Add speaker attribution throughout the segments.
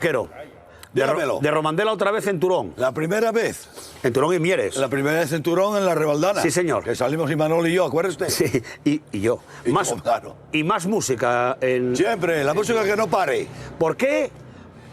Speaker 1: Vaquero,
Speaker 2: Dígamelo.
Speaker 1: de Romandela otra vez en Turón.
Speaker 2: La primera vez.
Speaker 1: En Turón y Mieres.
Speaker 2: La primera vez en Turón, en la Rebaldana.
Speaker 1: Sí, señor.
Speaker 2: Que salimos Imanol y yo, ¿acuerdas usted?
Speaker 1: Sí, y yo.
Speaker 2: Y claro.
Speaker 1: Y más música en...
Speaker 2: Siempre, la música que no pare.
Speaker 1: ¿Por qué?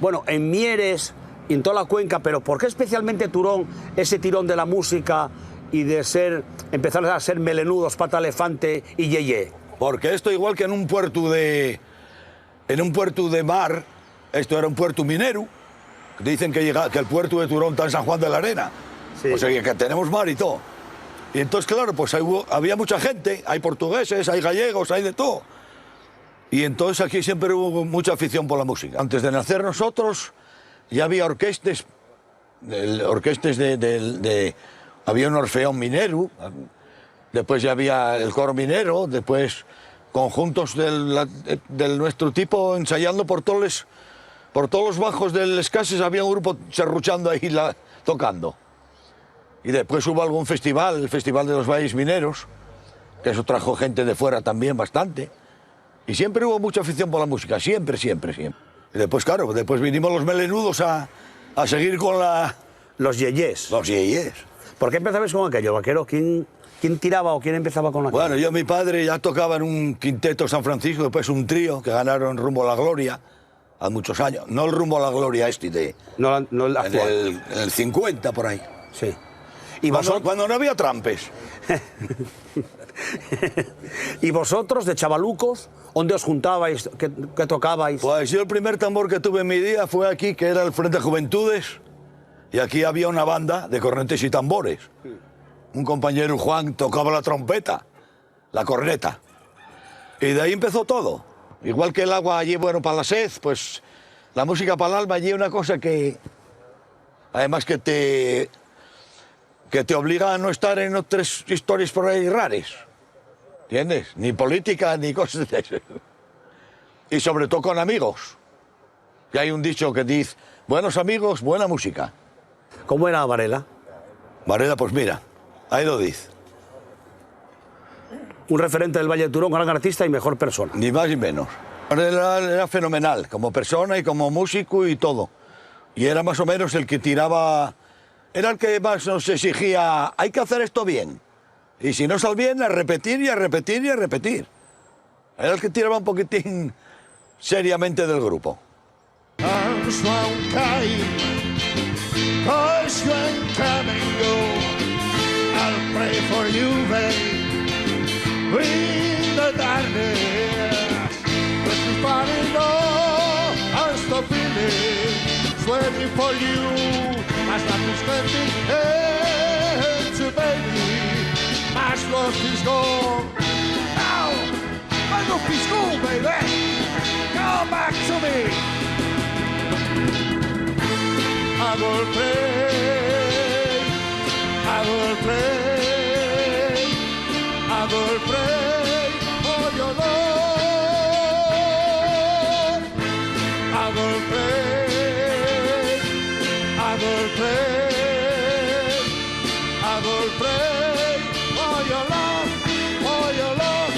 Speaker 1: Bueno, en Mieres y en toda la cuenca, pero ¿por qué especialmente Turón ese tirón de la música y de empezar a ser melenudos, pata elefante y yeye?
Speaker 2: Porque esto, igual que en un puerto de mar, esto era un puerto minero. Dicen que el puerto de Turón está en San Juan de la Arena.
Speaker 1: Sí.
Speaker 2: O sea, que tenemos mar y todo. Y entonces, claro, pues había mucha gente, hay portugueses, hay gallegos, hay de todo. Y entonces aquí siempre hubo mucha afición por la música. Antes de nacer nosotros ya había orquestas, había un orfeón minero, después ya había el coro minero, después conjuntos del nuestro tipo ensayando por todos los bajos del Escases, había un grupo serruchando ahí tocando. Y después hubo algún festival, el Festival de los Valles Mineros, que eso trajo gente de fuera también bastante. Y siempre hubo mucha afición por la música, siempre, siempre, siempre. Y después, claro, después vinimos los melenudos a seguir con
Speaker 1: Los yeyes.
Speaker 2: los yeyes.
Speaker 1: ¿Por qué empezabais con aquello, Vaquero? ¿Quién tiraba o quién empezaba con aquello?
Speaker 2: Bueno, mi padre ya tocaba en un quinteto San Francisco, después un trío que ganaron Rumbo a la Gloria hace muchos años. No el Rumbo a la Gloria
Speaker 1: No el actual.
Speaker 2: en el 50 por ahí.
Speaker 1: Sí. ¿Y
Speaker 2: Cuando no había trampes.
Speaker 1: ¿Y vosotros, de chavalucos, dónde os juntabais, qué tocabais?
Speaker 2: Pues yo el primer tambor que tuve en mi día fue aquí, que era el Frente de Juventudes, y aquí había una banda de cornetes y tambores. Un compañero, Juan, tocaba la trompeta, la corneta. Y de ahí empezó todo. Igual que el agua allí, bueno, para la sed, pues la música para el alma allí es una cosa que, además que te obliga a no estar en otras historias por ahí raras. ¿Entiendes? Ni política, ni cosas de eso. Y sobre todo con amigos. Que hay un dicho que dice, buenos amigos, buena música.
Speaker 1: ¿Cómo era Varela?
Speaker 2: Varela, pues mira, ahí lo dice.
Speaker 1: Un referente del Valle de Turón, gran artista y mejor persona.
Speaker 2: Ni más ni menos. Varela era fenomenal, como persona y como músico y todo. Y era más o menos el que tiraba... Era el que más nos exigía, hay que hacer esto bien. Y si no sale bien, a repetir y a repetir y a repetir. Era el que tiraba un poquitín seriamente del grupo.
Speaker 3: Arms won't cair, 'cause you ain't come and go. I'll pray for you, babe, in the darkness. Christmas party, no, I'm still feeling, sweating for you. My stuff is spending, to baby, my stuff is gone. Now, my stuff is gone, baby. Come back to me. I will pray, I will pray, I will pray for your love. I will pray, I will pray, I will pray for your love, for your love.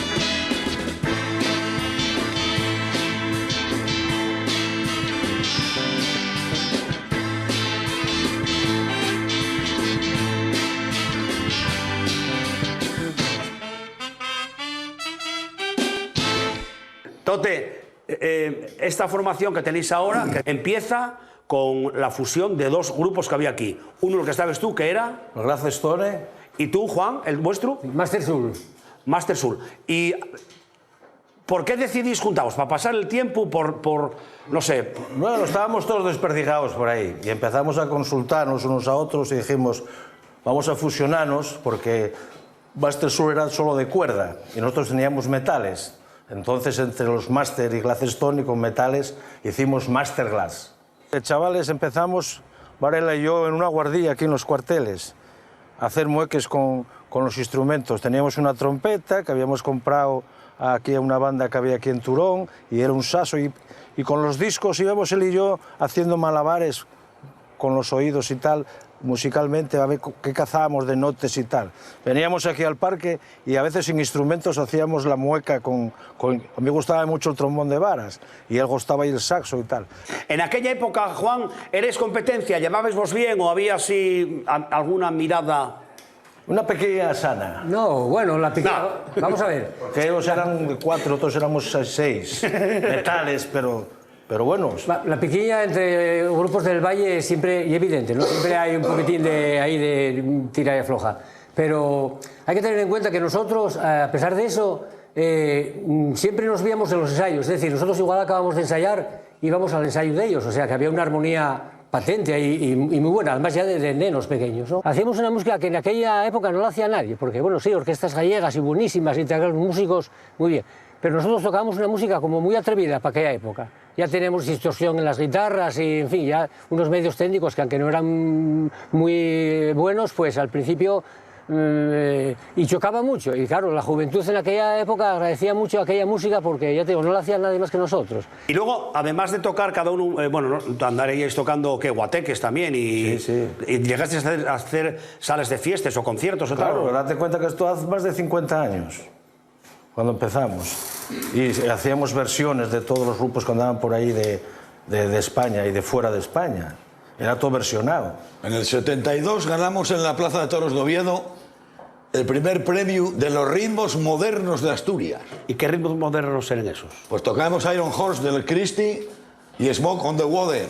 Speaker 1: Tote, esta formación que tenéis ahora que empieza con la fusión de dos grupos que había aquí. Uno, el que estabas tú, que era...
Speaker 4: Los Gracias Store.
Speaker 1: ¿Y tú, Juan, el vuestro?
Speaker 4: Master Soul.
Speaker 1: Master Soul. ¿Y por qué decidís juntaros? ¿Para pasar el tiempo? ¿Por no sé?
Speaker 4: Bueno, estábamos todos desperdigados por ahí y empezamos a consultarnos unos a otros y dijimos, vamos a fusionarnos porque Master Soul era solo de cuerda y nosotros teníamos metales. Entonces, entre los Master y Gladstone y con metales, hicimos Master Glass. Chavales, empezamos, Varela y yo, en una guardilla aquí en los cuarteles, a hacer mueques con los instrumentos. Teníamos una trompeta que habíamos comprado aquí a una banda que había aquí en Turón, y era un saso, y con los discos íbamos él y yo haciendo malabares con los oídos y tal, musicalmente, a ver qué cazábamos de notes y tal. Veníamos aquí al parque y a veces sin instrumentos hacíamos la mueca con... A mí me gustaba mucho el trombón de varas y él gustaba y el saxo y tal.
Speaker 1: En aquella época, Juan, ¿eres competencia? ¿Llevabais vos bien o había así alguna mirada?
Speaker 4: Una pequeña sana.
Speaker 5: No, bueno, la pequeña...
Speaker 1: No.
Speaker 5: Vamos a ver.
Speaker 4: Que ellos eran 4, otros éramos 6. Metales, pero buenos.
Speaker 5: La piquilla entre grupos del Valle es siempre y evidente, ¿no? Siempre hay un poquitín de tira y afloja. Pero hay que tener en cuenta que nosotros, a pesar de eso, siempre nos víamos en los ensayos. Es decir, nosotros igual acabamos de ensayar y íbamos al ensayo de ellos. O sea, que había una armonía patente y muy buena, además ya de nenos pequeños, ¿no? Hacíamos una música que en aquella época no la hacía nadie, porque, bueno, sí, orquestas gallegas y buenísimas, integrar músicos, muy bien. Pero nosotros tocábamos una música como muy atrevida para aquella época. Ya tenemos distorsión en las guitarras y, en fin, ya unos medios técnicos que, aunque no eran muy buenos, pues al principio... y chocaba mucho. Y claro, la juventud en aquella época agradecía mucho aquella música porque, ya te digo, no la hacía nadie más que nosotros.
Speaker 1: Y luego, además de tocar cada uno, bueno, ¿no? Andaríais tocando, ¿qué? Guateques también y,
Speaker 4: Sí.
Speaker 1: y llegasteis a hacer salas de fiestas o conciertos o
Speaker 4: Claro,
Speaker 1: tal.
Speaker 4: date cuenta que esto hace más de 50 años, cuando empezamos. Y hacíamos versiones de todos los grupos que andaban por ahí de España y de fuera de España. Era todo versionado.
Speaker 2: En el 72 ganamos en la Plaza de Toros de Oviedo el primer premio de los ritmos modernos de Asturias.
Speaker 1: ¿Y qué ritmos modernos eran esos?
Speaker 2: Pues tocábamos Iron Horse del Christie y Smoke on the Water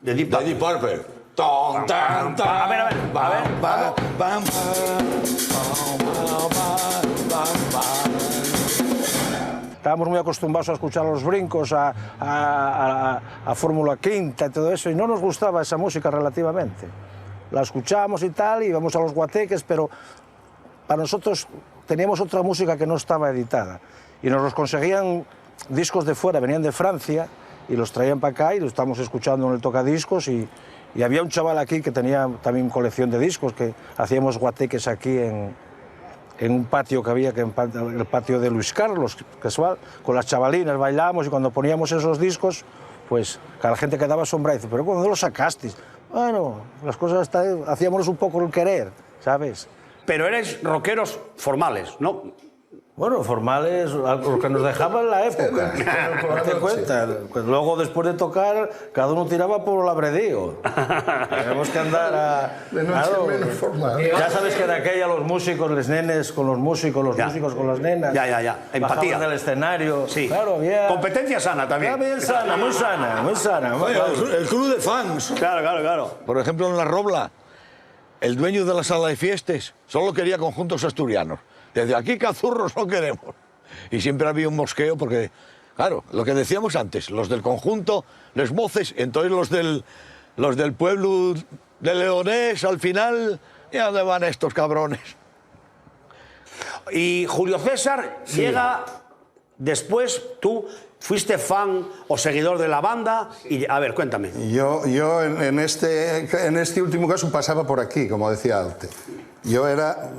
Speaker 1: De Deep
Speaker 2: de Deep Purple. Ton, tan, tan,
Speaker 1: A ver,
Speaker 2: bam, bam, bam, bam.
Speaker 4: Estábamos muy acostumbrados a escuchar los brincos, a Fórmula Quinta y todo eso, y no nos gustaba esa música relativamente. La escuchábamos y tal, y íbamos a los guateques, pero para nosotros teníamos otra música que no estaba editada. Y nos los conseguían discos de fuera, venían de Francia, y los traían para acá, y los estábamos escuchando en el tocadiscos, y había un chaval aquí que tenía también colección de discos, que hacíamos guateques aquí en un patio que había, el patio de Luis Carlos, casual, con las chavalinas bailábamos, y cuando poníamos esos discos, pues la gente quedaba asombrada y dice, ¿pero cuándo los sacasteis? Bueno, las cosas hacíamos un poco el querer, ¿sabes?
Speaker 1: Pero erais rockeros formales, ¿no?
Speaker 4: Bueno, formales, lo que nos dejaba en la época. Date cuenta. Pues luego, después de tocar, cada uno tiraba por el labredío. Tenemos que andar a...
Speaker 3: De noche menos formal.
Speaker 4: Ya sabes que de aquella los músicos, los nenes con los músicos, los
Speaker 1: Ya.
Speaker 4: músicos con las nenas.
Speaker 1: Ya. Empatía.
Speaker 4: Bajaban del escenario.
Speaker 1: Sí.
Speaker 4: Claro, había...
Speaker 1: Competencia sana también.
Speaker 4: Está bien sana, muy sana, muy sana.
Speaker 2: Oye, el club de fans.
Speaker 1: Claro.
Speaker 2: Por ejemplo, en La Robla, el dueño de la sala de fiestas solo quería conjuntos asturianos. Desde aquí cazurros no queremos. Y siempre había un mosqueo porque, claro, lo que decíamos antes, los del conjunto, los moces, entonces los del pueblo de Leonés, al final, ¿y a dónde van estos cabrones?
Speaker 1: Y Julio César llega después, tú fuiste fan o seguidor de la banda. Y, a ver, cuéntame.
Speaker 3: Yo en este último caso pasaba por aquí, como decía antes.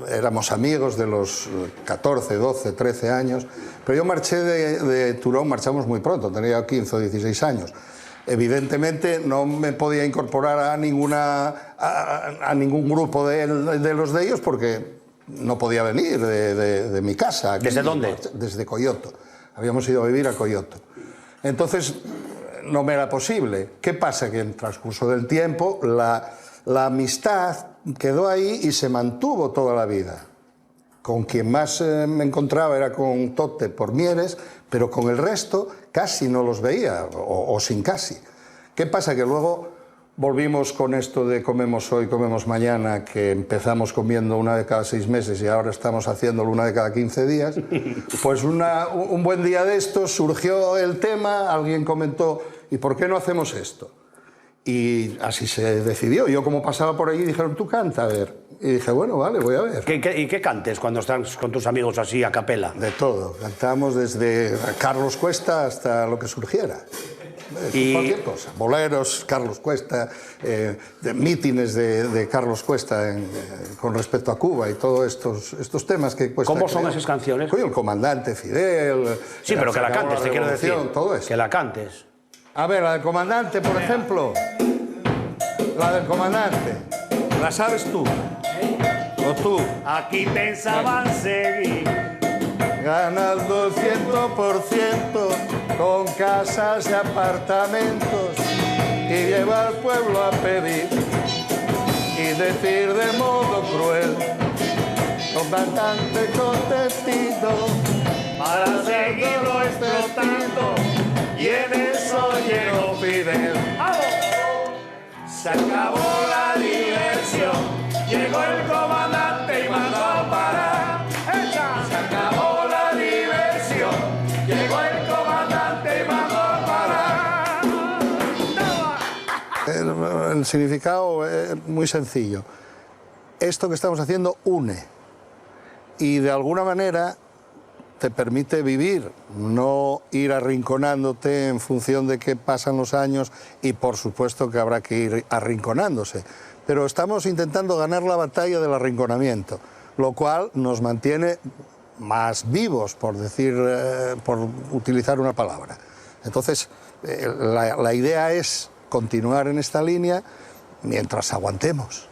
Speaker 3: Éramos amigos de los 14, 12, 13 años, pero yo marché de Turón, marchamos muy pronto, tenía 15 o 16 años. Evidentemente no me podía incorporar a ningún grupo de los de ellos porque no podía venir de mi casa. Aquí.
Speaker 1: ¿Desde dónde?
Speaker 3: Desde Coyoto. Habíamos ido a vivir a Coyoto. Entonces no me era posible. ¿Qué pasa? Que en el transcurso del tiempo la amistad quedó ahí y se mantuvo toda la vida. Con quien más me encontraba era con Tote por Mieres, pero con el resto casi no los veía, o sin casi. ¿Qué pasa? Que luego volvimos con esto de comemos hoy, comemos mañana, que empezamos comiendo una vez cada 6 meses y ahora estamos haciéndolo una vez cada 15 días. Pues un buen día de estos surgió el tema, alguien comentó, ¿y por qué no hacemos esto? Y así se decidió. Yo, como pasaba por allí, dijeron, tú canta, a ver. Y dije, bueno, vale, voy a ver.
Speaker 1: ¿Y qué cantes cuando estás con tus amigos así a capela?
Speaker 3: De todo. Cantamos desde Carlos Cuesta hasta lo que surgiera. Cualquier cosa. Boleros, Carlos Cuesta, mítines de Carlos Cuesta con respecto a Cuba y todos estos temas que Cuesta
Speaker 1: ¿Cómo son
Speaker 3: creó.
Speaker 1: esas canciones?
Speaker 3: Coño, el comandante Fidel.
Speaker 1: Sí, pero que la cantes, te quiero decir.
Speaker 3: Todo eso.
Speaker 1: Que la cantes.
Speaker 3: A ver, la del comandante, por ejemplo. La del comandante.
Speaker 6: ¿La sabes tú? ¿O tú?
Speaker 3: Aquí pensaban seguir.
Speaker 6: Gana el 200% con casas y apartamentos y lleva al pueblo a pedir y decir de modo cruel, con bastante contentito,
Speaker 3: Para seguirlo explotando. Y en eso llegó Fidel. Se acabó la diversión. Llegó el comandante y mandó a parar. Se acabó la diversión. Llegó el comandante y mandó a parar.
Speaker 6: El significado es muy sencillo. Esto que estamos haciendo une y de alguna manera te permite vivir, no ir arrinconándote en función de qué pasan los años y por supuesto que habrá que ir arrinconándose. Pero estamos intentando ganar la batalla del arrinconamiento, lo cual nos mantiene más vivos, por utilizar una palabra. Entonces, la idea es continuar en esta línea mientras aguantemos.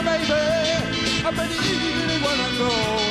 Speaker 3: Baby, I really wanna go.